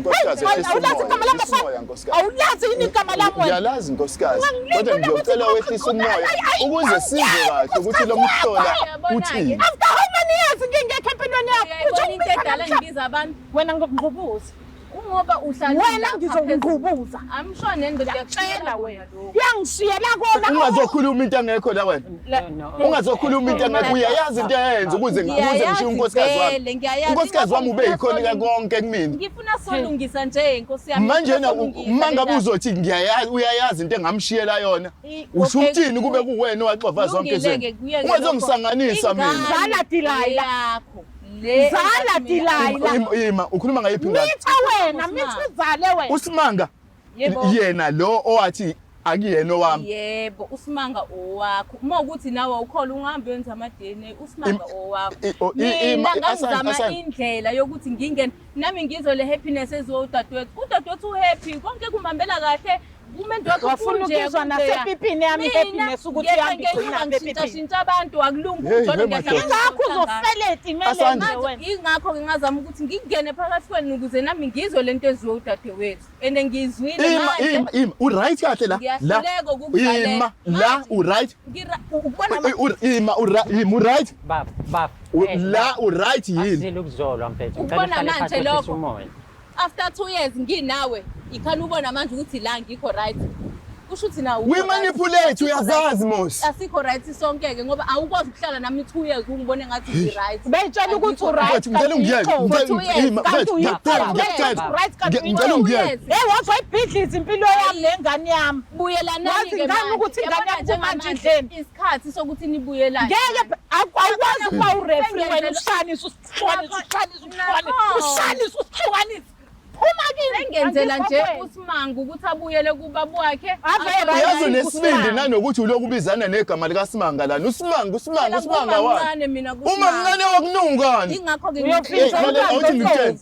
nkosikazi awulazi igama lami awulazi yini igama lami wena ngiyalazi nkosikazi kodwa ngiyocela wehlisa umoya ukuze size kahle ukuthi lo mhlola uthini after how many years ngingekho empilweni yakho uthi into edala ngibiza abantu wena ngikubuza ngoba uhlala wena ngizongibuza amsho nendo ngiyacela wena yangishiyela kona ungazokhuluma into engekho la wena ungazokhuluma into engekho uyayazi into eyenza ukuze ngishiye unkosikazi wami unkosikazi wami ube yikhona konke kumina ngifuna solungisa nje inkosi yami manje na mangabe uzothi ngiyayazi uyayazi into engamshiyela yona usho ukuthini kube kuwena waxova zonke izinto ungazongisanganisa mina zala dilay yakho zala dilay ima ukhuluma ngayiphi ngathi wena mithuzale wena uSimanga yena lo owathi akuyena owami yebo uSimanga owakho uma ukuthi nawe ukhola ungahambe wenza ama DNA uSimanga owakho mina ngazama indlela yokuthi ngingene nami ngizole happiness ezodadewethu udadewethu happy konke kumambela kahle umuntu wakho wafuna ukuzwa nasepipini yami happiness ukuthi yami ngiyashintsha shintsha abantu akulungi ukujona ngakho uzofeleti ngene wena ingakho ngingazama ukuthi ngingene phakathi kwenu ukuze nami ngizwe lento eziwe udadewethu ende ngizwile manje u right kahle la la u right ubona u right baba la u right yini silukuzolwa mfethu ubona manje lokho after 2 years nginawe ikhana ubona manje ukuthi la ngikho right kusho ukuthi na we manipulate uyazazi mos asikho right sonke ke ngoba awukwazi ukuhlala nami 2 years ungibone ngathi ngi right beyitshela ukuthi u right ngicela ungiyeke ngicela ungiyeke wazwa ibhidlizi impilo yami nengane yami buyelanani ke manje ukuthi ingane yakho manje endleni isikhathi sokuthi nibuyelane ngeke awukwazi ukuba u referee wena ushanisa usihlukanisa uma ngenzela nje uSimanga ukuthi abuyele kubaba wakhe uyazi nesibindi nanokuthi uloku ubizana negama lika Simanga lana uSimanga wani uma ngane wakunungani ingakho ke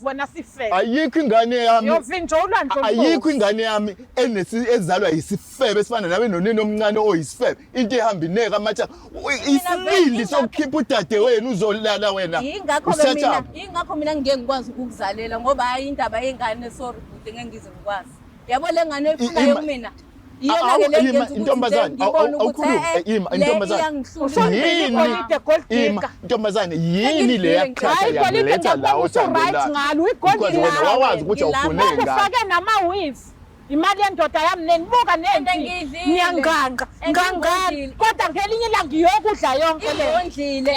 wena sifeke ayikho ingane yami yovinja ulandlo ayikho ingane yami ezalwa yisifebe esifana nawe nonini omncane oyisifebe into ehamba ineka amatsha isibindi sokukhipha udade wenu uzolala wena ingakho mina ngeke ngikwazi ukukuzalela ngoba hayi indaba yengane sorry bude ngeke ngize ngikwazi yabo lengane efunayo kumina yena ke lengenza intombazane intombazane yini le yakhatha yaletha la osandela ngalo igolide wena wawazi ukuthi awufuneki ufake nama weaves imali yendoda yami nenibuka nende ngiyanganga kodwa ngelinye ilanga ngiyokudla yonke le ondlile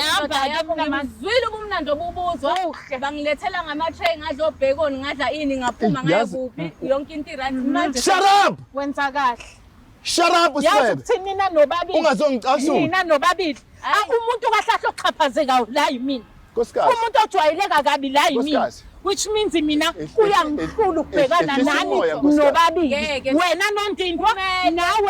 ngizwile ubumnandi obubuzwa bangilethela ngama-tray ngadla obhekoni ngadla ini ngaphuma ngaye kuphi yonke into right manje shut up wenza kahle shut up yazi ukuthi nina nobabili ungazongicasula nina nobabili umuntu kahle oxhaphazeka la yimina umuntu ojwayeleka kabi la yimina which means mina kuyangihlula ukubhekana nani nobabili wena nondindwa nawe